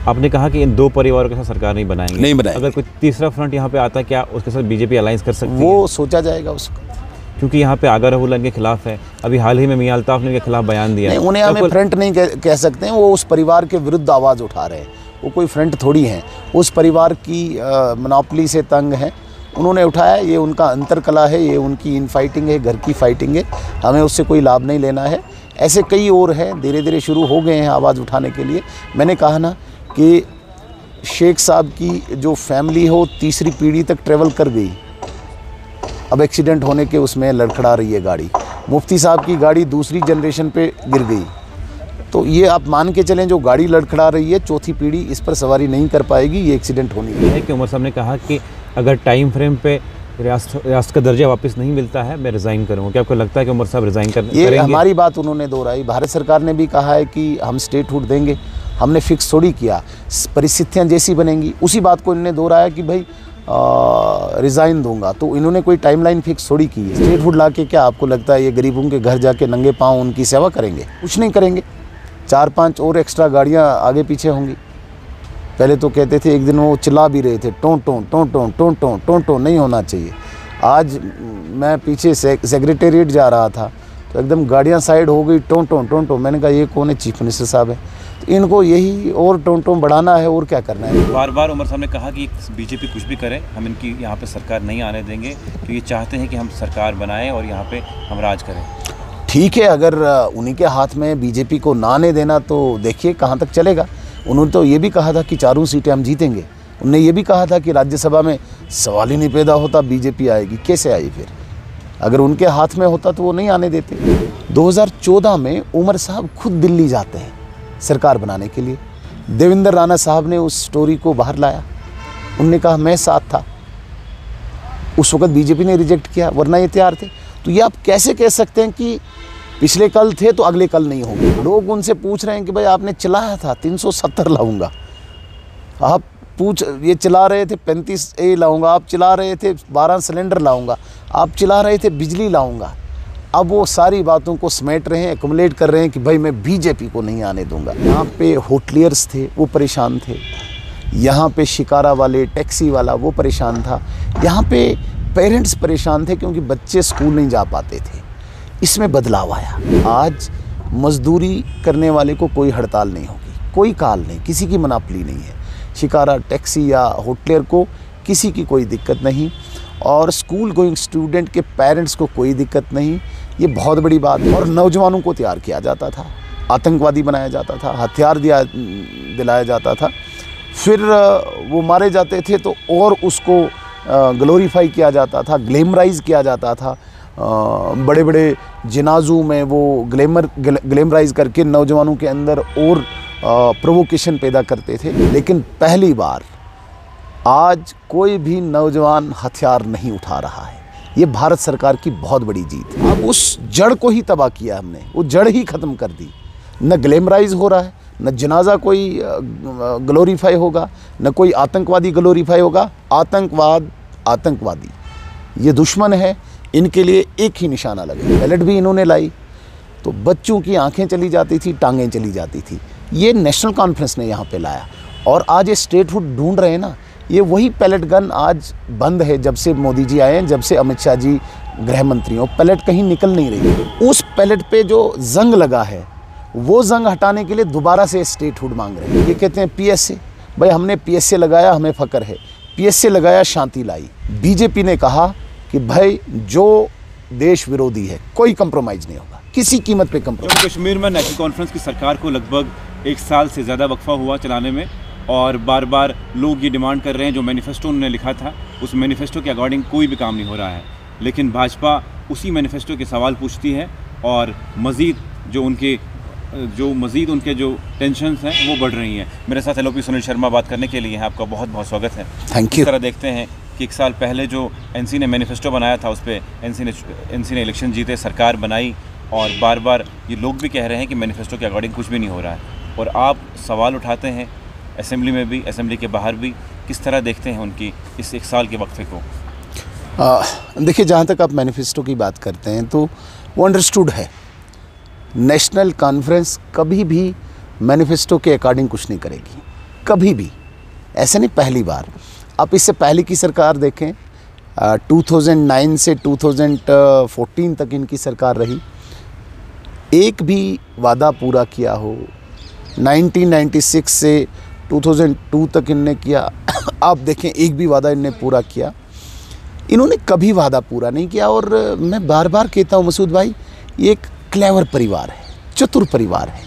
आपने कहा कि इन दो परिवारों के साथ सरकार नहीं बनाएंगे, नहीं बनाएंगे। अगर कोई तीसरा फ्रंट यहाँ पे आता है, क्या उसके साथ बीजेपी अलायंस कर सकती है? वो सोचा जाएगा उसको, क्योंकि यहाँ पे आगा रहुल इनके खिलाफ है, अभी हाल ही में मियां अल्ताफ ने इनके खिलाफ बयान दिया है। उन्हें हमें फ्रंट नहीं कह सकते हैं, वो उस परिवार के विरुद्ध आवाज़ उठा रहे हैं, वो कोई फ्रंट थोड़ी हैं, उस परिवार की मोनोपोली से तंग हैं, उन्होंने उठाया, ये उनका अंतर कला है, ये उनकी इन फाइटिंग है, घर की फाइटिंग है, हमें उससे कोई लाभ नहीं लेना है। ऐसे कई और हैं, धीरे धीरे शुरू हो गए हैं आवाज़ उठाने के लिए। मैंने कहा ना कि शेख साहब की जो फैमिली हो तीसरी पीढ़ी तक ट्रेवल कर गई, अब एक्सीडेंट होने के उसमें लड़खड़ा रही है गाड़ी। मुफ्ती साहब की गाड़ी दूसरी जनरेशन पे गिर गई, तो ये आप मान के चलें जो गाड़ी लड़खड़ा रही है चौथी पीढ़ी इस पर सवारी नहीं कर पाएगी, ये एक्सीडेंट होनी है। कि उमर साहब ने कहा कि अगर टाइम फ्रेम पे रियासत का दर्जा वापस नहीं मिलता है, मैं रिज़ाइन करूँगा। क्या आपको लगता है कि उमर साहब रिज़ाइन करेंगे? ये हमारी बात उन्होंने दोहराई। भारत सरकार ने भी कहा है कि हम स्टेटहुड देंगे, हमने फिक्स थोड़ी किया, परिस्थितियाँ जैसी बनेंगी उसी बात को इन्होंने दोहराया कि भाई रिज़ाइन दूंगा, तो इन्होंने कोई टाइमलाइन फिक्स थोड़ी की है। स्टेटहुड ला के क्या आपको लगता है ये गरीबों के घर जाके नंगे पाँव उनकी सेवा करेंगे? कुछ नहीं करेंगे। 4-5 और एक्स्ट्रा गाड़ियाँ आगे पीछे होंगी। पहले तो कहते थे, एक दिन वो चिल्ला भी रहे थे, टों टों टों टों टों टों टों टों नहीं होना चाहिए। आज मैं पीछे सेक्रेटेरिएट जा रहा था तो एकदम गाड़ियाँ साइड हो गई, टों टों टों टों। मैंने कहा ये कौन है? चीफ मिनिस्टर साहब है। तो इनको यही और टों टों बढ़ाना है, और क्या करना है। बार बार उमर साहब ने कहा कि बीजेपी कुछ भी करे, हम इनकी यहाँ पे सरकार नहीं आने देंगे, तो ये चाहते हैं कि हम सरकार बनाएं और यहाँ पे हम राज करें। ठीक है, अगर उन्हीं के हाथ में बीजेपी को ना आने देना तो देखिए कहाँ तक चलेगा। उन्होंने तो ये भी कहा था कि 4 सीटें हम जीतेंगे। उन्होंने ये भी कहा था कि राज्यसभा में सवाल ही नहीं पैदा होता बीजेपी आएगी। कैसे आई फिर? अगर उनके हाथ में होता तो वो नहीं आने देते। 2014 में उमर साहब खुद दिल्ली जाते हैं सरकार बनाने के लिए। देवेंद्र राणा साहब ने उस स्टोरी को बाहर लाया, उनने कहा मैं साथ था। उस वक्त बीजेपी ने रिजेक्ट किया, वरना ये तैयार थे। तो ये आप कैसे कह सकते हैं कि पिछले कल थे तो अगले कल नहीं होंगे? लोग उनसे पूछ रहे हैं कि भाई आपने चलाया था 370 लाऊंगा, आप ये चला रहे थे 35A लाऊंगा, आप चला रहे थे 12 सिलेंडर लाऊंगा, आप चला रहे थे बिजली लाऊंगा। अब वो सारी बातों को समेट रहे हैं, एक्युमुलेट कर रहे हैं कि भाई मैं बीजेपी को नहीं आने दूंगा। यहाँ पे होटलियर्स थे, वो परेशान थे। यहाँ पे शिकारा वाले, टैक्सी वाला, वो परेशान था। यहाँ पे पेरेंट्स परेशान थे क्योंकि बच्चे स्कूल नहीं जा पाते थे। इसमें बदलाव आया। आज मजदूरी करने वाले को कोई हड़ताल नहीं होगी, कोई काल नहीं, किसी की मोनोपोली नहीं है। शिकारा, टैक्सी या होटलियर को किसी की कोई दिक्कत नहीं, और स्कूल गोइंग स्टूडेंट के पेरेंट्स को कोई दिक्कत नहीं। ये बहुत बड़ी बात है। और नौजवानों को तैयार किया जाता था, आतंकवादी बनाया जाता था, हथियार दिलाया जाता था, फिर वो मारे जाते थे तो और उसको ग्लोरीफाई किया जाता था, ग्लैमराइज किया जाता था। बड़े बड़े जनाजों में वो ग्लैमराइज करके नौजवानों के अंदर और प्रोवोकेशन पैदा करते थे। लेकिन पहली बार आज कोई भी नौजवान हथियार नहीं उठा रहा है। ये भारत सरकार की बहुत बड़ी जीत है। अब उस जड़ को ही तबाह किया हमने, वो जड़ ही ख़त्म कर दी। न ग्लैमराइज हो रहा है, न जनाजा कोई ग्लोरीफाई होगा, न कोई आतंकवादी ग्लोरीफाई होगा। आतंकवाद, आतंकवादी ये दुश्मन है, इनके लिए एक ही निशाना लगे। बैलेट भी इन्होंने लाई तो बच्चों की आंखें चली जाती थी, टांगें चली जाती थी। ये नेशनल कॉन्फ्रेंस ने यहाँ पे लाया, और आज ये स्टेटहुड ढूंढ रहे हैं ना, ये वही पैलेट गन आज बंद है। जब से मोदी जी आए हैं, जब से अमित शाह जी गृह मंत्री हो, पैलेट कहीं निकल नहीं रही। उस पैलेट पे जो जंग लगा है, वो जंग हटाने के लिए दोबारा से स्टेटहुड मांग रहे हैं। ये कहते हैं PSA, भाई हमने PSA लगाया, हमें फ़ख्र है, PSA लगाया, शांति लाई। बीजेपी ने कहा कि भाई जो देश विरोधी है कोई कंप्रोमाइज़ नहीं होगा, किसी कीमत पे कंप्रोमाइज़। जम्मू कश्मीर में नेशनल कॉन्फ्रेंस की सरकार को लगभग 1 साल से ज़्यादा वक्फा हुआ चलाने में, और बार बार लोग ये डिमांड कर रहे हैं, जो मैनिफेस्टो उन्होंने लिखा था उस मैनिफेस्टो के अकॉर्डिंग कोई भी काम नहीं हो रहा है। लेकिन भाजपा उसी मैनिफेस्टो के सवाल पूछती है, और मज़ीद उनके जो टेंशन्स हैं वो बढ़ रही हैं। मेरे साथ LOP सुनील शर्मा बात करने के लिए हैं। आपका बहुत बहुत स्वागत है। Thank you. इस तरह देखते हैं कि 1 साल पहले जो NC ने मैनिफेस्टो बनाया था, उस पर NC ने इलेक्शन जीते, सरकार बनाई, और बार बार ये लोग भी कह रहे हैं कि मैनिफेस्टो के अकॉर्डिंग कुछ भी नहीं हो रहा है, और आप सवाल उठाते हैं असेंबली में भी, असेंबली के बाहर भी। किस तरह देखते हैं उनकी इस 1 साल के वक्फे को? देखिए, जहाँ तक आप मैनिफेस्टो की बात करते हैं तो वो अंडरस्टूड है। नेशनल कॉन्फ्रेंस कभी भी मैनिफेस्टो के अकॉर्डिंग कुछ नहीं करेगी, कभी भी, ऐसे नहीं पहली बार, आप इससे पहले की सरकार देखें, 2009 से 2014 तक इनकी सरकार रही, एक भी वादा पूरा किया हो। 1996 से 2002 तक इनने किया, आप देखें एक भी वादा इनने पूरा किया, इन्होंने कभी वादा पूरा नहीं किया। और मैं बार बार कहता हूँ मसूद भाई, ये एक क्लेवर परिवार है, चतुर परिवार है।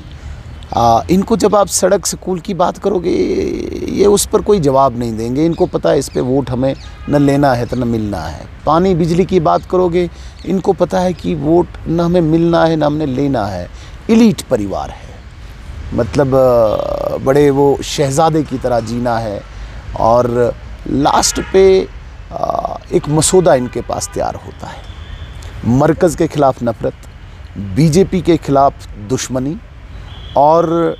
इनको जब आप सड़क स्कूल की बात करोगे, ये उस पर कोई जवाब नहीं देंगे। इनको पता है इस पे वोट हमें न लेना है तो न मिलना है। पानी बिजली की बात करोगे, इनको पता है कि वोट न हमें मिलना है न हमने लेना है। इलीट परिवार है, मतलब बड़े वो शहजादे की तरह जीना है। और लास्ट पे एक मसौदा इनके पास तैयार होता है, मरकज़ के ख़िलाफ़ नफ़रत, बीजेपी के ख़िलाफ़ दुश्मनी और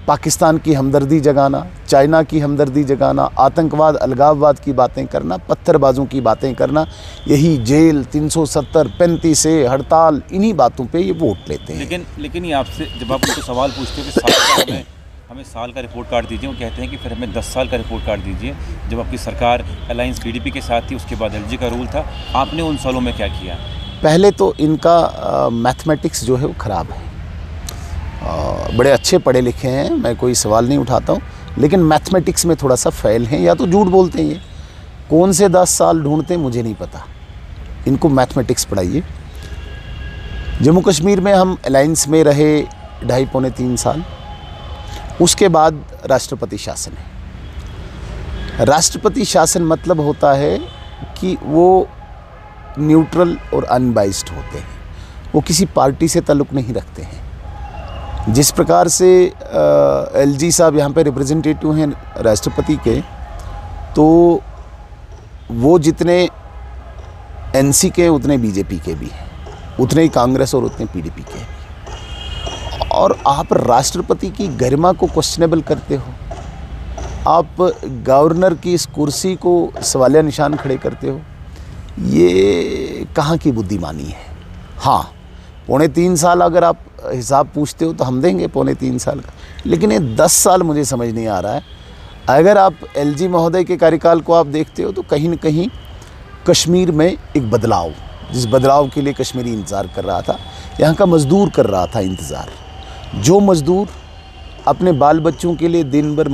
पाकिस्तान की हमदर्दी जगाना, चाइना की हमदर्दी जगाना, आतंकवाद अलगाववाद की बातें करना, पत्थरबाजों की बातें करना, यही जेल 370 35 से हड़ताल, इन्हीं बातों पे ये वोट लेते हैं। लेकिन ये आपसे जब आप उनको सवाल पूछते हो कि हमें साल का रिपोर्ट कार्ड दीजिए, वो कहते हैं कि फिर हमें 10 साल का रिपोर्ट कार्ड दीजिए। जब आपकी सरकार अलायंस पीडीपी के साथ थी, उसके बाद एलजी का रूल था, आपने उन सालों में क्या किया? पहले तो इनका मैथमेटिक्स जो है वो ख़राब है। बड़े अच्छे पढ़े लिखे हैं, मैं कोई सवाल नहीं उठाता हूँ, लेकिन मैथमेटिक्स में थोड़ा सा फेल हैं, या तो झूठ बोलते हैं। ये कौन से 10 साल ढूंढते हैं मुझे नहीं पता, इनको मैथमेटिक्स पढ़ाइए। जम्मू कश्मीर में हम अलायंस में रहे 2.5 पौने 3 साल, उसके बाद राष्ट्रपति शासन है। राष्ट्रपति शासन मतलब होता है कि वो न्यूट्रल और अनबाइस्ड होते हैं, वो किसी पार्टी से ताल्लुक़ नहीं रखते हैं। जिस प्रकार से एलजी साहब यहाँ पे रिप्रेजेंटेटिव हैं राष्ट्रपति के, तो वो जितने एनसी के उतने बीजेपी के भी हैं, उतने ही कांग्रेस और उतने पीडीपी के हैं। और आप राष्ट्रपति की गरिमा को क्वेश्चनेबल करते हो, आप गवर्नर की इस कुर्सी को सवालिया निशान खड़े करते हो, ये कहाँ की बुद्धिमानी है। हाँ, 3.25 साल अगर आप हिसाब पूछते हो तो हम देंगे 3.25 साल का, लेकिन ये 10 साल मुझे समझ नहीं आ रहा है। अगर आप एलजी महोदय के कार्यकाल को आप देखते हो तो कहीं न कहीं कश्मीर में एक बदलाव, जिस बदलाव के लिए कश्मीरी इंतज़ार कर रहा था, यहाँ का मज़दूर कर रहा था इंतज़ार। जो मज़दूर अपने बाल बच्चों के लिए दिन भर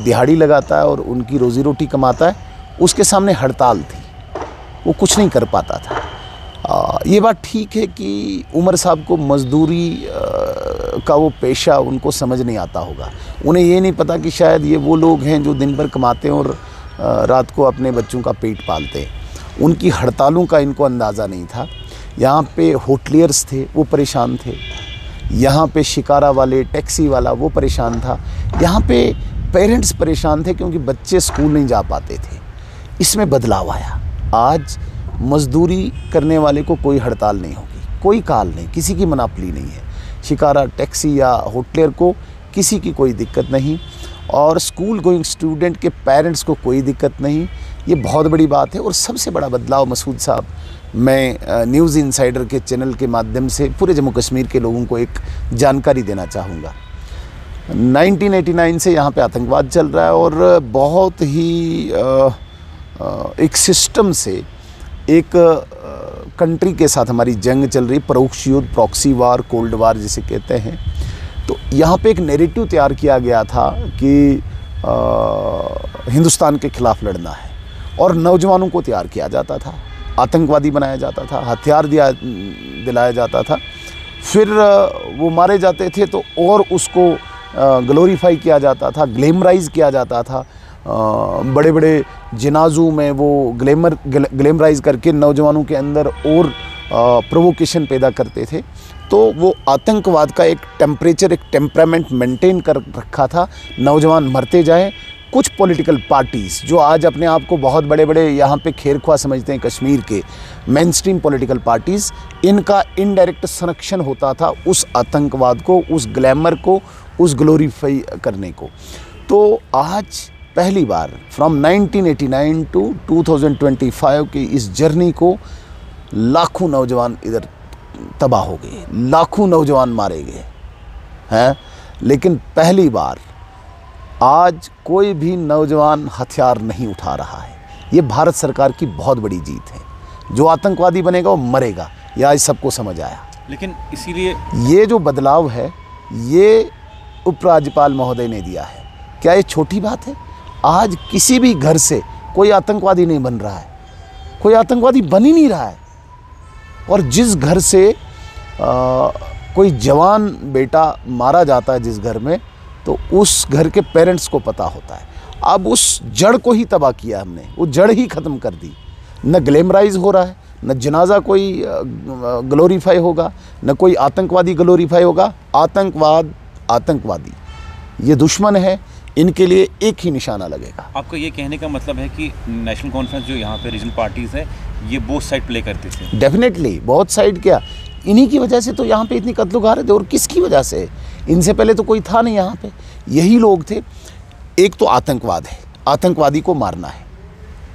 दिहाड़ी लगाता है और उनकी रोज़ी रोटी कमाता है, उसके सामने हड़ताल थी, वो कुछ नहीं कर पाता था। ये बात ठीक है कि उमर साहब को मज़दूरी का वो पेशा उनको समझ नहीं आता होगा। उन्हें ये नहीं पता कि शायद ये वो लोग हैं जो दिन भर कमाते हैं और रात को अपने बच्चों का पेट पालते हैं। उनकी हड़तालों का इनको अंदाज़ा नहीं था। यहाँ पे होटलियर्स थे, वो परेशान थे। यहाँ पे शिकारा वाले, टैक्सी वाला, वो परेशान था। यहाँ पे पेरेंट्स परेशान थे क्योंकि बच्चे स्कूल नहीं जा पाते थे। इसमें बदलाव आया। आज मज़दूरी करने वाले को कोई हड़ताल नहीं होगी, कोई काल नहीं, किसी की मनापली नहीं है। शिकारा, टैक्सी या होटलियर को किसी की कोई दिक्कत नहीं, और स्कूल गोइंग स्टूडेंट के पेरेंट्स को कोई दिक्कत नहीं। ये बहुत बड़ी बात है। और सबसे बड़ा बदलाव मसूद साहब, मैं न्यूज़ इनसाइडर के चैनल के माध्यम से पूरे जम्मू कश्मीर के लोगों को एक जानकारी देना चाहूँगा। 1989 से यहाँ पे आतंकवाद चल रहा है और बहुत ही एक सिस्टम से एक कंट्री के साथ हमारी जंग चल रही, परोक्ष युद्ध, प्रॉक्सी वार, कोल्ड वार जिसे कहते हैं। तो यहाँ पे एक नैरेटिव तैयार किया गया था कि हिंदुस्तान के ख़िलाफ़ लड़ना है, और नौजवानों को तैयार किया जाता था, आतंकवादी बनाया जाता था, हथियार दिलाया जाता था। फिर वो मारे जाते थे तो और उसको ग्लोरीफाई किया जाता था, ग्लैमराइज़ किया जाता था। बड़े बड़े जनाजों में वो ग्लैमराइज़ करके नौजवानों के अंदर और प्रोवोकेशन पैदा करते थे। तो वो आतंकवाद का एक टेम्परेचर, एक टेम्परामेंट मेंटेन कर रखा था। नौजवान मरते जाएं। कुछ पॉलिटिकल पार्टीज़ जो आज अपने आप को बहुत बड़े बड़े यहाँ पे खेरख्वाह समझते हैं, कश्मीर के मेन स्ट्रीम पॉलिटिकल पार्टीज़, इनका इनडायरेक्ट संरक्षण होता था उस आतंकवाद को, उस ग्लैमर को, उस ग्लोरीफाई करने को। तो आज पहली बार फ्रॉम 1989 टू 2025 की इस जर्नी को लाखों नौजवान इधर तबाह हो गए, लाखों नौजवान मारे गए हैं। लेकिन पहली बार आज कोई भी नौजवान हथियार नहीं उठा रहा है। ये भारत सरकार की बहुत बड़ी जीत है। जो आतंकवादी बनेगा वो मरेगा, यह आज सबको समझ आया। लेकिन इसीलिए ये जो बदलाव है ये उपराज्यपाल महोदय ने दिया है। क्या ये छोटी बात है? आज किसी भी घर से कोई आतंकवादी नहीं बन रहा है, कोई आतंकवादी बन ही नहीं रहा है। और जिस घर से कोई जवान बेटा मारा जाता है जिस घर में, तो उस घर के पेरेंट्स को पता होता है। अब उस जड़ को ही तबाह किया हमने, वो जड़ ही ख़त्म कर दी। न ग्लैमराइज हो रहा है, न जनाजा कोई ग्लोरीफाई होगा, न कोई आतंकवादी ग्लोरीफाई होगा। आतंकवाद, आतंकवादी ये दुश्मन है, इनके लिए एक ही निशाना लगेगा। आपका ये कहने का मतलब है कि नेशनल कॉन्फ्रेंस जो यहाँ पे रीजनल पार्टीज़ है ये बोथ साइड प्ले करती थी? डेफिनेटली, बहुत साइड क्या, इन्हीं की वजह से तो यहाँ पे इतनी कत्लो गारत है। और किसकी वजह से? इनसे पहले तो कोई था नहीं यहाँ पे, यही लोग थे। एक तो आतंकवाद है, आतंकवादी को मारना है,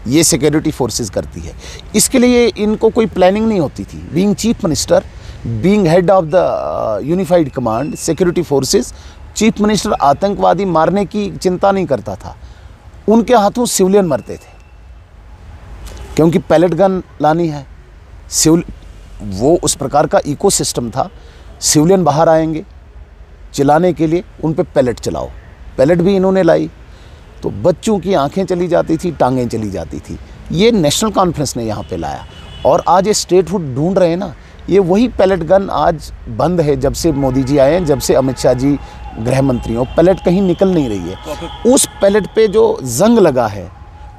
ये सिक्योरिटी फोर्सेस करती है। इसके लिए इनको कोई प्लानिंग नहीं होती थी। Being chief minister, being head of the unified command security forces, chief minister आतंकवादी मारने की चिंता नहीं करता था। उनके हाथों सिविलियन मरते थे, क्योंकि पैलेट गन लानी है। वो उस प्रकार का इकोसिस्टम था। सिविलियन बाहर आएंगे चिल्लाने के लिए, उन पे पैलेट चलाओ। पैलेट भी इन्होंने लाई तो बच्चों की आंखें चली जाती थी, टांगें चली जाती थी। ये नेशनल कॉन्फ्रेंस ने यहाँ पे लाया। और आज ये स्टेटहुड ढूंढ रहे हैं ना, ये वही पैलेट गन आज बंद है। जब से मोदी जी आए हैं, जब से अमित शाह जी गृह मंत्री हो, पैलेट कहीं निकल नहीं रही है। उस पैलेट पे जो जंग लगा है,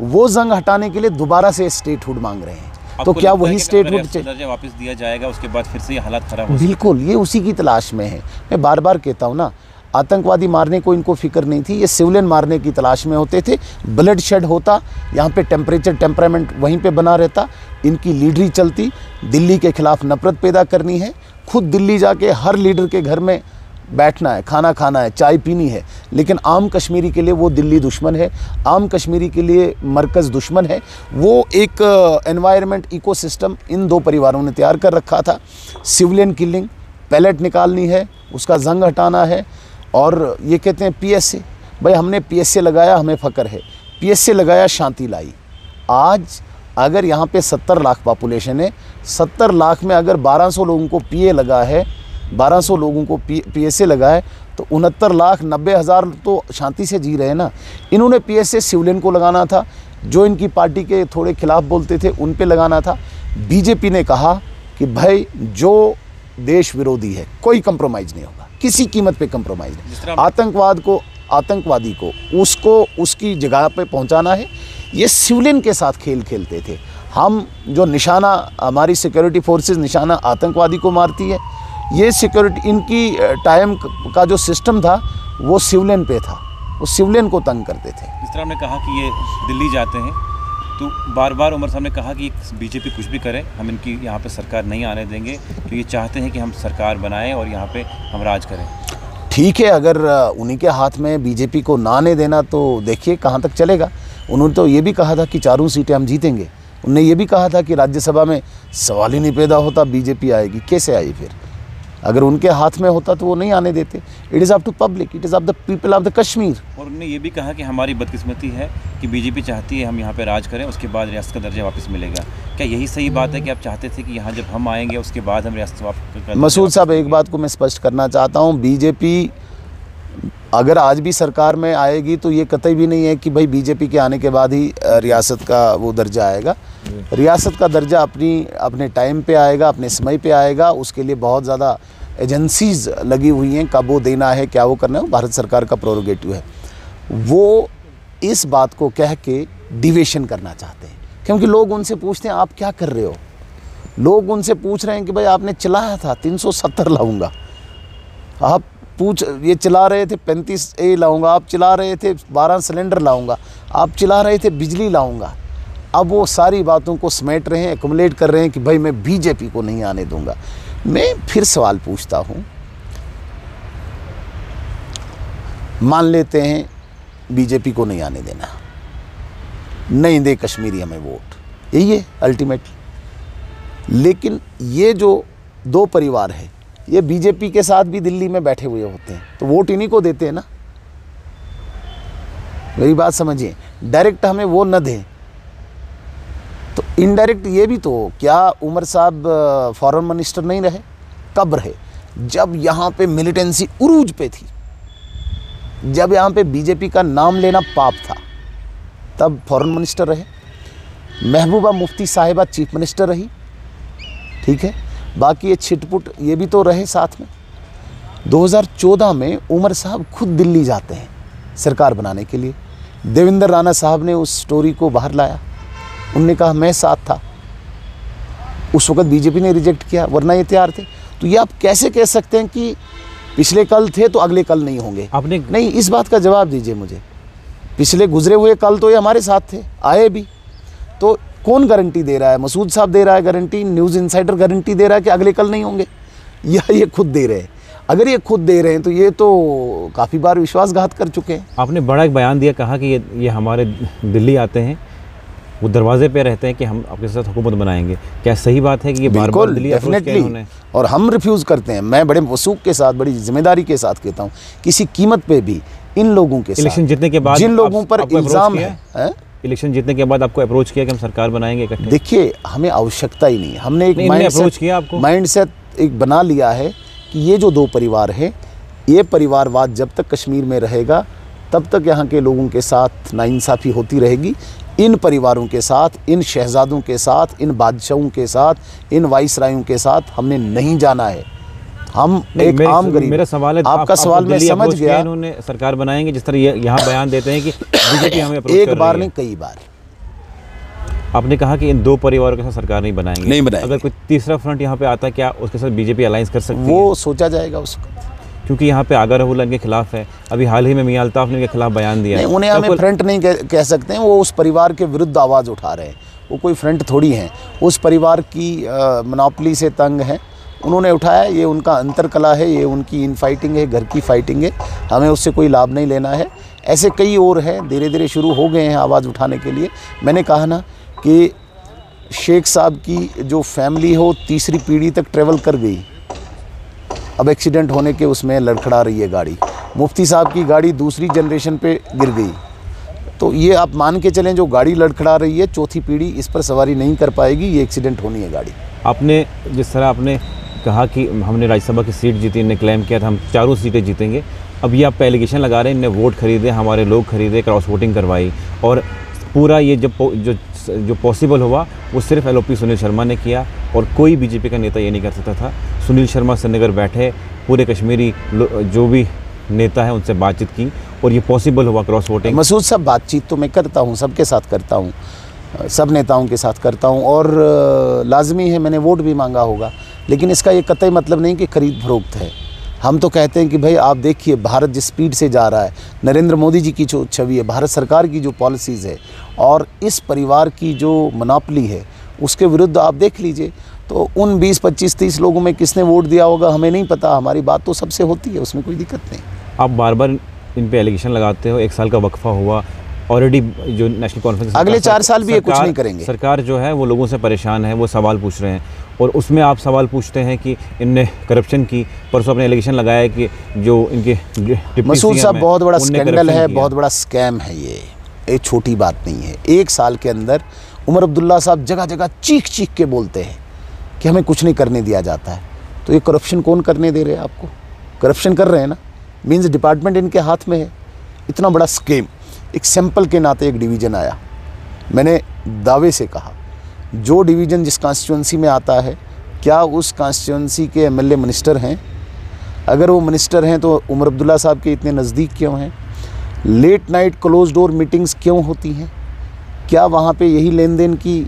वो जंग हटाने के लिए दोबारा से स्टेटहुड मांग रहे हैं। तो क्या वही स्टेटहुड दर्जा वापस दिया जाएगा, उसके बाद फिर से ये हालात खराब हो? बिल्कुल, ये उसी की तलाश में है। मैं बार बार कहता हूँ ना, आतंकवादी मारने को इनको फिक्र नहीं थी, ये सिविलियन मारने की तलाश में होते थे। ब्लड शेड होता, यहाँ पे टेम्परेचर वहीं पे बना रहता, इनकी लीडरी चलती। दिल्ली के खिलाफ नफरत पैदा करनी है, खुद दिल्ली जाके हर लीडर के घर में बैठना है, खाना खाना है, चाय पीनी है। लेकिन आम कश्मीरी के लिए वो दिल्ली दुश्मन है, आम कश्मीरी के लिए मरकज़ दुश्मन है। वो एक एनवायरनमेंट इकोसिस्टम इन दो परिवारों ने तैयार कर रखा था। सिविलियन किलिंग, पैलेट निकालनी है, उसका जंग हटाना है। और ये कहते हैं पीएसए, भाई हमने पीएसए लगाया, हमें फ़ख्र है। पीएसए लगाया, शांति लाई। आज अगर यहाँ पे 70 लाख पॉपुलेशन है, 70 लाख में अगर 1200 लोगों को पीए लगा है, 1200 लोगों को पीएसए लगा है, तो 69,90,000 तो शांति से जी रहे हैं ना। इन्होंने पीएसए सिविलियन को लगाना था, जो इनकी पार्टी के थोड़े खिलाफ बोलते थे उन पे लगाना था। बीजेपी ने कहा कि भाई जो देश विरोधी है कोई कंप्रोमाइज़ नहीं होगा, किसी कीमत पे कंप्रोमाइज़ नहीं। आतंकवादी को उसको उसकी जगह पे पहुंचाना है। ये सिविलियन के साथ खेल खेलते थे। हम जो निशाना, हमारी सिक्योरिटी फोर्सेस निशाना आतंकवादी को मारती है। ये सिक्योरिटी, इनकी टाइम का जो सिस्टम था वो सिविलियन पे था, वो सिविलियन को तंग करते थे। जिस तरह हमने कहा कि ये दिल्ली जाते हैं, तो बार बार उमर साहब ने कहा कि बीजेपी कुछ भी करे, हम इनकी यहाँ पे सरकार नहीं आने देंगे। तो ये चाहते हैं कि हम सरकार बनाएं और यहाँ पे हम राज करें। ठीक है, अगर उन्हीं के हाथ में बीजेपी को ना आने देना तो देखिए कहाँ तक चलेगा। उन्होंने तो ये भी कहा था कि 4 सीटें हम जीतेंगे। उन्होंने ये भी कहा था कि राज्यसभा में सवाल ही नहीं पैदा होता बीजेपी आएगी। कैसे आई फिर? अगर उनके हाथ में होता तो वो नहीं आने देते। It is up to public, it is up the people of the Kashmir. और उन्होंने ये भी कहा कि हमारी बदकिस्मती है कि बीजेपी चाहती है हम यहाँ पे राज करें, उसके बाद रियासत का दर्जा वापस मिलेगा। क्या यही सही बात है कि आप चाहते थे कि यहाँ जब हम आएंगे उसके बाद हम रियासत वापस? मसूद साहब, एक बात को मैं स्पष्ट करना चाहता हूँ, बीजेपी अगर आज भी सरकार में आएगी तो ये कतई भी नहीं है कि भाई बीजेपी के आने के बाद ही रियासत का वो दर्जा आएगा। रियासत का दर्जा अपने टाइम पे आएगा, अपने समय पे आएगा। उसके लिए बहुत ज़्यादा एजेंसीज़ लगी हुई हैं, कब वो देना है, क्या वो करना है, वो भारत सरकार का प्रोरोगेटिव है। वो इस बात को कह के डिवेशन करना चाहते हैं, क्योंकि लोग उनसे पूछते हैं आप क्या कर रहे हो। लोग उनसे पूछ रहे हैं कि भाई आपने चलाया था 370 लाऊंगा, आप ये चला रहे थे 35A लाऊंगा, आप चला रहे थे 12 सिलेंडर लाऊंगा, आप चला रहे थे बिजली लाऊंगा। अब वो सारी बातों को समेट रहे हैं, एक्युमुलेट कर रहे हैं कि भाई मैं बीजेपी को नहीं आने दूंगा। मैं फिर सवाल पूछता हूँ, मान लेते हैं बीजेपी को नहीं आने देना, नहीं दे कश्मीरी हमें वोट, यही है अल्टीमेटली। लेकिन ये जो 2 परिवार है, ये बीजेपी के साथ भी दिल्ली में बैठे हुए होते हैं, तो वोट इन्हीं को देते हैं ना। मेरी बात समझिए, डायरेक्ट हमें वो न दें तो इनडायरेक्ट ये भी तो, क्या उमर साहब फॉरेन मिनिस्टर नहीं रहे? कब रहे? जब यहाँ पे मिलिटेंसी उरूज पे थी, जब यहाँ पे बीजेपी का नाम लेना पाप था, तब फॉरेन मिनिस्टर रहे। महबूबा मुफ्ती साहिबा चीफ मिनिस्टर रही, ठीक है। बाकी ये छिटपुट ये भी तो रहे साथ में। 2014 में उमर साहब खुद दिल्ली जाते हैं सरकार बनाने के लिए। देवेंद्र राणा साहब ने उस स्टोरी को बाहर लाया, उनने कहा मैं साथ था। उस वक्त बीजेपी ने रिजेक्ट किया, वरना ये तैयार थे। तो ये आप कैसे कह सकते हैं कि पिछले कल थे तो अगले कल नहीं होंगे? आपने नहीं, इस बात का जवाब दीजिए मुझे। पिछले गुजरे हुए कल तो ये हमारे साथ थे, आए भी। तो कौन गारंटी दे रहा है? मसूद साहब दे रहा है गारंटी, न्यूज़ इनसाइडर गारंटी दे रहा है कि अगले कल नहीं होंगे, या ये खुद दे रहे हैं? अगर ये खुद दे रहे हैं तो ये तो काफ़ी बार विश्वासघात कर चुके हैं। आपने बड़ा एक बयान दिया, कहा कि ये हमारे दिल्ली आते हैं, वो दरवाजे पे रहते हैं कि हम आपके साथ हुकूमत बनाएंगे। क्या सही बात है कि ये बार-बार दिल्ली अप्रोच किया उन्होंने? और हम रिफ्यूज़ करते हैं। मैं बड़े वसूख के साथ, बड़ी जिम्मेदारी के साथ कहता हूँ, किसी कीमत पे भी इन लोगों के साथ, इलेक्शन जीतने के बाद जिन लोगों पर इल्ज़ाम है, इलेक्शन जीतने के बाद आपको अप्रोच किया कि हम सरकार बनाएंगे इकट्ठे? देखिए, हमें आवश्यकता ही नहीं। हमने एक माइंड सेट एक बना लिया है कि ये जो दो परिवार है, ये परिवारवाद जब तक कश्मीर में रहेगा तब तक यहाँ के लोगों के साथ नाइंसाफ़ी होती रहेगी। इन परिवारों के साथ, इन शहजादों के साथ, इन बादशाहों के साथ, इन वाइसरायों के साथ हमने नहीं जाना है। हम एक आम गरीब। मेरा सवाल है, आपका सवाल मैं समझ गया। इन्होंने सरकार बनाएंगे, जिस तरह यहाँ बयान देते हैं कि बीजेपी हमें अप्रोच एक बार नहीं, कई बार। आपने कहा कि इन दो परिवारों के साथ सरकार नहीं बनाएंगे। नहीं बनाएंगे। अगर कोई तीसरा फ्रंट यहाँ पे आता है, क्या उसके साथ बीजेपी अलायंस कर सकती है? वो सोचा जाएगा उसको, क्योंकि यहाँ पे आगा रहुल्ला इनके खिलाफ है। अभी हाल ही में मियां अल्ताफ ने इनके खिलाफ बयान दिया है। उन्हें हमें फ्रंट नहीं कह सकते हैं, वो उस परिवार के विरुद्ध आवाज़ उठा रहे हैं। वो कोई फ्रंट थोड़ी हैं, उस परिवार की मोनोपोली से तंग हैं, उन्होंने उठाया। ये उनका अंतरकला है, ये उनकी इन फाइटिंग है, घर की फाइटिंग है, हमें उससे कोई लाभ नहीं लेना है। ऐसे कई और हैं, धीरे धीरे शुरू हो गए हैं आवाज़ उठाने के लिए। मैंने कहा ना कि शेख साहब की जो फैमिली हो तीसरी पीढ़ी तक ट्रेवल कर गई, अब एक्सीडेंट होने के उसमें लड़खड़ा रही है गाड़ी। मुफ्ती साहब की गाड़ी दूसरी जनरेशन पे गिर गई। तो ये आप मान के चलें, जो गाड़ी लड़खड़ा रही है चौथी पीढ़ी इस पर सवारी नहीं कर पाएगी, ये एक्सीडेंट होनी है गाड़ी। आपने जिस तरह आपने कहा कि हमने राज्यसभा की सीट जीती, इन्हें क्लेम किया था हम चारों सीटें जीतेंगे, अब ये आप पे एलिगेशन लगा रहे हैं इनने वोट खरीदे, हमारे लोग खरीदे, क्रॉस वोटिंग करवाई, और पूरा ये जो पॉसिबल हुआ वो सिर्फ एलओपी सुनील शर्मा ने किया, और कोई बीजेपी का नेता ये नहीं कर सकता था। सुनील शर्मा श्रीनगर बैठे, पूरे कश्मीरी जो भी नेता है उनसे बातचीत की, और ये पॉसिबल हुआ क्रॉस वोटिंग। मसूद साहब, बातचीत तो मैं करता हूँ, सबके साथ करता हूँ, सब नेताओं के साथ करता हूँ, और लाजमी है मैंने वोट भी मांगा होगा, लेकिन इसका ये कतई मतलब नहीं कि खरीद फरोख्त है। हम तो कहते हैं कि भाई आप देखिए भारत जिस स्पीड से जा रहा है, नरेंद्र मोदी जी की जो छवि है, भारत सरकार की जो पॉलिसीज़ है, और इस परिवार की जो मोनोपोली है, उसके विरुद्ध आप देख लीजिए। तो उन 20, 25, 30 लोगों में किसने वोट दिया होगा हमें नहीं पता, हमारी बात तो सबसे होती है, उसमें कोई दिक्कत नहीं। आप बार बार इन पे एलिगेशन लगाते हो, 1 साल का वक्फा हुआ, ऑलरेडी जो नेशनल कॉन्फ्रेंस अगले 4 साल भी ये कुछ नहीं करेंगे। सरकार जो है वो लोगों से परेशान है, वो सवाल पूछ रहे हैं, और उसमें आप सवाल पूछते हैं कि इनने करप्शन की। परसों अपने एलिगेशन लगाया कि जो इनके मसूद साहब बहुत बड़ा स्कैंडल है, बहुत बड़ा स्कैम है, ये छोटी बात नहीं है। 1 साल के अंदर उमर अब्दुल्ला साहब जगह जगह चीख चीख के बोलते हैं कि हमें कुछ नहीं करने दिया जाता है। तो ये करप्शन कौन करने दे रहे हैं आपको? करप्शन कर रहे हैं ना, मीन्स डिपार्टमेंट इनके हाथ में है। इतना बड़ा स्कीम, एक सैंपल के नाते एक डिवीज़न आया, मैंने दावे से कहा जो डिवीज़न जिस कॉन्स्टिट्यूंसी में आता है, क्या उस कॉन्स्टिट्यूंसी के एमएलए मिनिस्टर हैं? अगर वो मिनिस्टर हैं तो उमर अब्दुल्ला साहब के इतने नज़दीक क्यों हैं? Late night close door meetings क्यों होती हैं? क्या वहाँ पे यही लेन देन की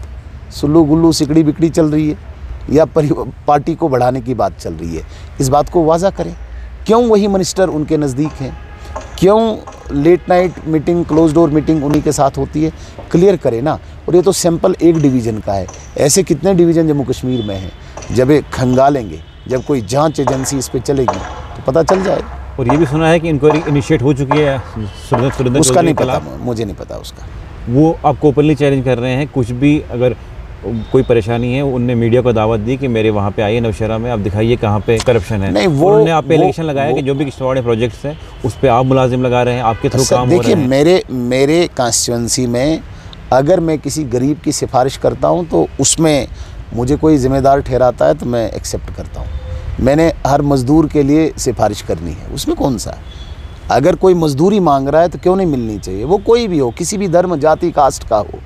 सुल्लू गुल्लू सिकड़ी बिकड़ी चल रही है, या पार्टी को बढ़ाने की बात चल रही है? इस बात को वाज़ा करें। क्यों वही मिनिस्टर उनके नज़दीक हैं? क्यों late night meeting, close door meeting उन्हीं के साथ होती है? क्लियर करें ना। और ये तो सैंपल एक डिवीज़न का है, ऐसे कितने डिवीज़न जम्मू कश्मीर में हैं? जब ये खंगालेंगे, जब कोई जांच एजेंसी इस पर चलेगी तो पता चल जाएगा। और ये भी सुना है कि इंक्वायरी इनिशिएट हो चुकी है उसका नहीं पता, मुझे नहीं पता उसका। वो आपको ओपनली चैलेंज कर रहे हैं, कुछ भी अगर कोई परेशानी है, उनने मीडिया को दावत दी कि मेरे वहाँ पे आइए नौशहरा में, आप दिखाइए कहाँ पे करप्शन है। नहीं, वो उन्होंने आप पे इलेक्शन लगाया कि जो भी किश्तवाड़ प्रोजेक्ट्स हैं उस पर आप मुलाजिम लगा रहे हैं, आपके थ्रू काम हो रहे हैं। देखिए, मेरे कॉन्स्टिट्यूंसी में अगर मैं किसी गरीब की सिफारिश करता हूँ तो उसमें मुझे कोई ज़िम्मेदार ठहराता है तो मैं एक्सेप्ट करता हूँ। मैंने हर मज़दूर के लिए सिफारिश करनी है, उसमें कौन सा है। अगर कोई मज़दूरी मांग रहा है तो क्यों नहीं मिलनी चाहिए, वो कोई भी हो, किसी भी धर्म जाति कास्ट का हो,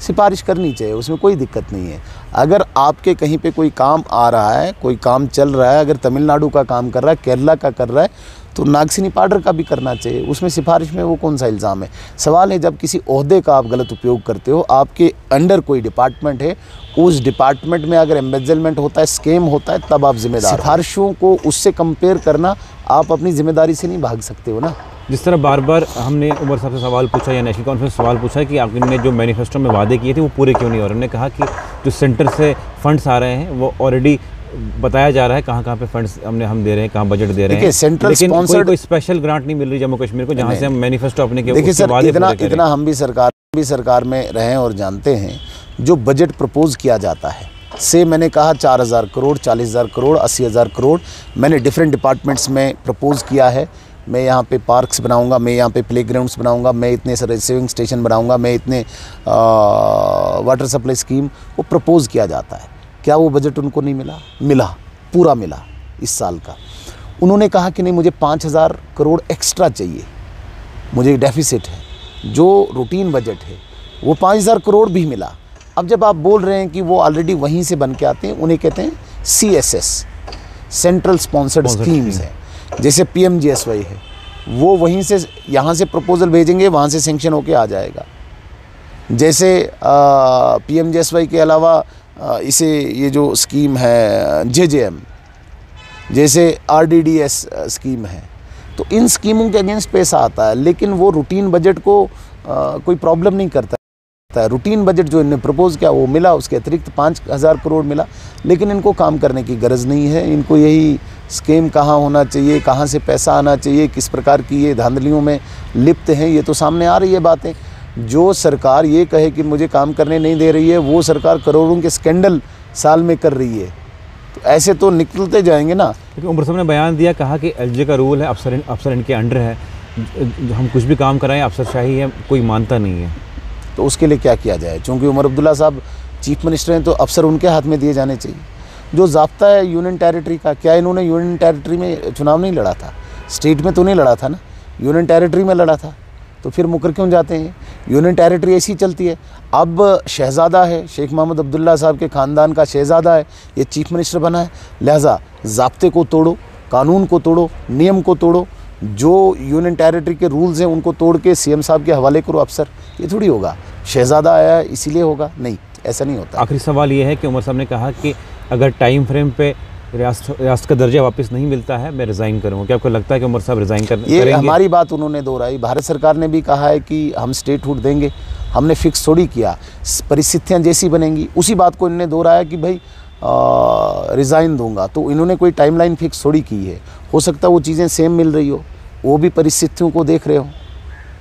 सिफारिश करनी चाहिए, उसमें कोई दिक्कत नहीं है। अगर आपके कहीं पे कोई काम आ रहा है, कोई काम चल रहा है, अगर तमिलनाडु का काम कर रहा है, केरला का कर रहा है, तो नागसिनी पाउडर का भी करना चाहिए, उसमें सिफारिश में वो कौन सा इल्ज़ाम है। सवाल है जब किसी ओहदे का आप गलत उपयोग करते हो, आपके अंडर कोई डिपार्टमेंट है, उस डिपार्टमेंट में अगर एम्बेजलमेंट होता है, स्कैम होता है, तब आप जिम्मेदार। सिफारिशों को उससे कंपेयर करना, आप अपनी जिम्मेदारी से नहीं भाग सकते हो ना। जिस तरह बार बार हमने उमर साहब से सवाल पूछा या नेशनल कॉन्फ्रेंस सवाल पूछा कि आपने जो मैनिफेस्टो में वादे किए थे वो पूरे क्यों नहीं हो रहे, उन्होंने कहा कि जो सेंटर से फंड्स आ रहे हैं वो ऑलरेडी बताया जा रहा है कहाँ पे फंड्स हम दे रहे हैं, कहाँ बजट दे रहे हैं, सेंट्रल लेकिन स्पॉन्सर्ड कोई स्पेशल ग्रांट नहीं मिल रही जम्मू कश्मीर को जहाँ से हम मैनिफेस्टो अपने के देखिए सर, इतना हम भी सरकार में रहे और जानते हैं, जो बजट प्रपोज किया जाता है से मैंने कहा 4,000 करोड़, 40,000 करोड़, 80,000 करोड़ मैंने डिफरेंट डिपार्टमेंट्स में प्रपोज किया है। मैं यहाँ पे पार्क्स बनाऊंगा, मैं यहाँ पे प्लेग्राउंड्स बनाऊंगा, मैं इतने सारे रिसीविंग स्टेशन बनाऊंगा, मैं इतने वाटर सप्लाई स्कीम, वो प्रपोज किया जाता है। क्या वो बजट उनको नहीं मिला? मिला, पूरा मिला इस साल का। उन्होंने कहा कि नहीं, मुझे 5,000 करोड़ एक्स्ट्रा चाहिए, मुझे डेफिसिट है। जो रूटीन बजट है वो 5,000 करोड़ भी मिला। अब जब आप बोल रहे हैं कि वो ऑलरेडी वहीं से बन के आते हैं, उन्हें कहते हैं CSS, सेंट्रल स्पॉन्सर्ड स्कीम्स है। जैसे PMGSY है, वो वहीं से यहाँ से प्रपोजल भेजेंगे, वहाँ से सेंक्शन होके आ जाएगा। जैसे PMGSY के अलावा इसे ये जो स्कीम है JJM, जैसे RDDS स्कीम है, तो इन स्कीमों के अगेंस्ट पैसा आता है, लेकिन वो रूटीन बजट को कोई प्रॉब्लम नहीं करता है। रूटीन बजट जो इन्होंने प्रपोज किया वो मिला, उसके अतिरिक्त 5,000 करोड़ मिला, लेकिन इनको काम करने की गरज नहीं है। इनको यही स्कीम कहाँ होना चाहिए, कहाँ से पैसा आना चाहिए, किस प्रकार की ये धांधलियों में लिप्त हैं, ये तो सामने आ रही है बातें। जो सरकार ये कहे कि मुझे काम करने नहीं दे रही है, वो सरकार करोड़ों के स्कैंडल साल में कर रही है, तो ऐसे तो निकलते जाएंगे ना। क्योंकि उमर साहब ने बयान दिया, कहा कि LJ का रूल है, अफसर इनके अंडर है, हम कुछ भी काम कराएं अफसरशाही है, कोई मानता नहीं है। तो उसके लिए क्या किया जाए? चूँकि उमर अब्दुल्ला साहब चीफ मिनिस्टर हैं, तो अफसर उनके हाथ में दिए जाने चाहिए। जो ज़ाब्ता है यूनियन टेरिटरी का, क्या इन्होंने यूनियन टेरिटरी में चुनाव नहीं लड़ा था? स्टेट में तो नहीं लड़ा था ना, यूनियन टेरिटरी में लड़ा था, तो फिर मुकर क्यों जाते हैं? यूनियन टेरिटरी ऐसी चलती है। अब शहज़ादा है, शेख मोहम्मद अब्दुल्ला साहब के ख़ानदान का शहज़ादा है, ये चीफ मिनिस्टर बना है, लिहाजा ज़ाब्ते को तोड़ो, कानून को तोड़ो, नियम को तोड़ो, जो यूनियन टेरिटरी के रूल्स हैं उनको तोड़ के CM साहब के हवाले करो अफसर। ये थोड़ी होगा शहज़ादा आया है इसीलिए होगा, नहीं, ऐसा नहीं होता। आखिरी सवाल ये है कि उमर साहब ने कहा कि अगर टाइम फ्रेम पे रियासत का दर्जा वापस नहीं मिलता है, मैं रिज़ाइन करूँगा। क्या आपको लगता है कि उमर साहब रिज़ाइन करेंगे? ये हमारी बात उन्होंने दोहराई। भारत सरकार ने भी कहा है कि हम स्टेटहुड देंगे, हमने फिक्स थोड़ी किया, परिस्थितियाँ जैसी बनेंगी उसी बात को इन्होंने दोहराया कि भाई रिज़ाइन दूंगा। तो इन्होंने कोई टाइमलाइन फिक्स थोड़ी की है। हो सकता है वो चीज़ें सेम मिल रही हो, वो भी परिस्थितियों को देख रहे हो,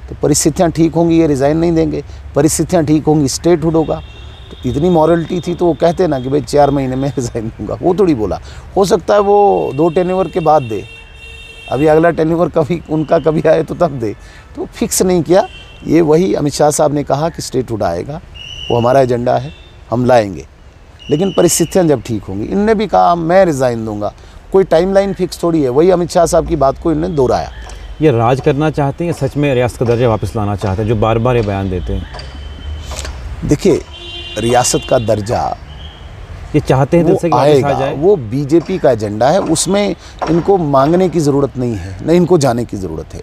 तो परिस्थितियाँ ठीक होंगी ये रिज़ाइन नहीं देंगे, परिस्थितियाँ ठीक होंगी स्टेटहुड होगा। तो इतनी मॉरलिटी थी तो वो कहते ना कि भाई 4 महीने में रिज़ाइन दूंगा, वो थोड़ी बोला। हो सकता है वो 2 टेन्योर के बाद दे, अभी अगला टेन्योर कभी उनका कभी आए तो तब दे, तो फिक्स नहीं किया। ये वही अमित शाह साहब ने कहा कि स्टेटहुड आएगा, वो हमारा एजेंडा है, हम लाएंगे, लेकिन परिस्थितियाँ जब ठीक होंगी। इनने भी कहा मैं रिज़ाइन दूंगा, कोई टाइमलाइन फिक्स थोड़ी है। वही अमित शाह साहब की बात को इन्होंने दोहराया। ये राज करना चाहते हैं या सच में रियासत का दर्जा वापस लाना चाहते हैं, जो बार बार ये बयान देते हैं? देखिए, रियासत का दर्जा ये चाहते हैं दिल से कि वापस आ जाए, वो बीजेपी का एजेंडा है, उसमें इनको मांगने की ज़रूरत नहीं है, न इनको जाने की ज़रूरत है।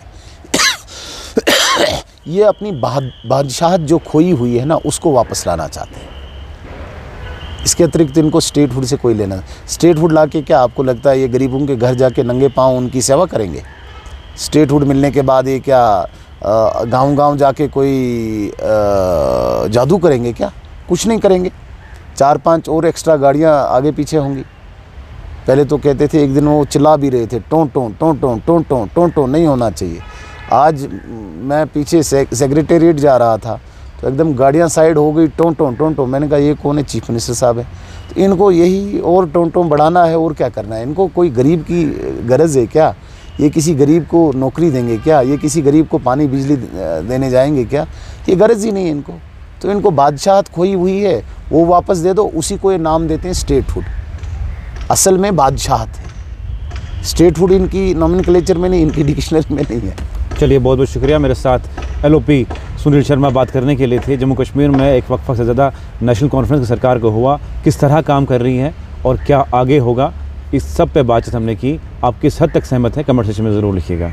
ये अपनी बादशाहत जो खोई हुई है ना, उसको वापस लाना चाहते हैं। इसके अतिरिक्त इनको स्टेटहुड से कोई लेना। स्टेटहुड ला के क्या आपको लगता है ये गरीबों के घर जाके नंगे पाँव उनकी सेवा करेंगे? स्टेटहुड मिलने के बाद ये क्या गांव-गांव जाके कोई जादू करेंगे क्या? कुछ नहीं करेंगे। 4-5 और एक्स्ट्रा गाड़ियां आगे पीछे होंगी। पहले तो कहते थे, एक दिन वो चिल्ला भी रहे थे, टों टों टों टों टों टों टों टों, नहीं होना चाहिए। आज मैं पीछे सेक्रेटेरिएट जा रहा था, तो एकदम गाड़ियाँ साइड हो गई, टों। मैंने कहा ये कौन है? चीफ मिनिस्टर साहब है। तो इनको यही और टों बढ़ाना है और क्या करना है इनको? कोई गरीब की गरज है क्या? ये किसी गरीब को नौकरी देंगे क्या? ये किसी गरीब को पानी बिजली देने जाएंगे क्या? ये गरज ही नहीं है इनको। तो इनको बादशाहत खोई हुई है, वो वापस दे दो। उसी को ये नाम देते हैं स्टेटहुड। असल में बादशाहत है। स्टेटहुड इनकी नॉमेनक्लेचर में नहीं, इनकी डिक्शनरी में नहीं है। चलिए, बहुत बहुत शुक्रिया। मेरे साथ LOP सुनील शर्मा बात करने के लिए थे। जम्मू कश्मीर में एक वक्फा से ज़्यादा नेशनल कॉन्फ्रेंस की सरकार को हुआ, किस तरह काम कर रही है और क्या आगे होगा, इस सब पे बातचीत हमने की। आप किस हद तक सहमत हैं कमेंट सेक्शन में ज़रूर लिखिएगा।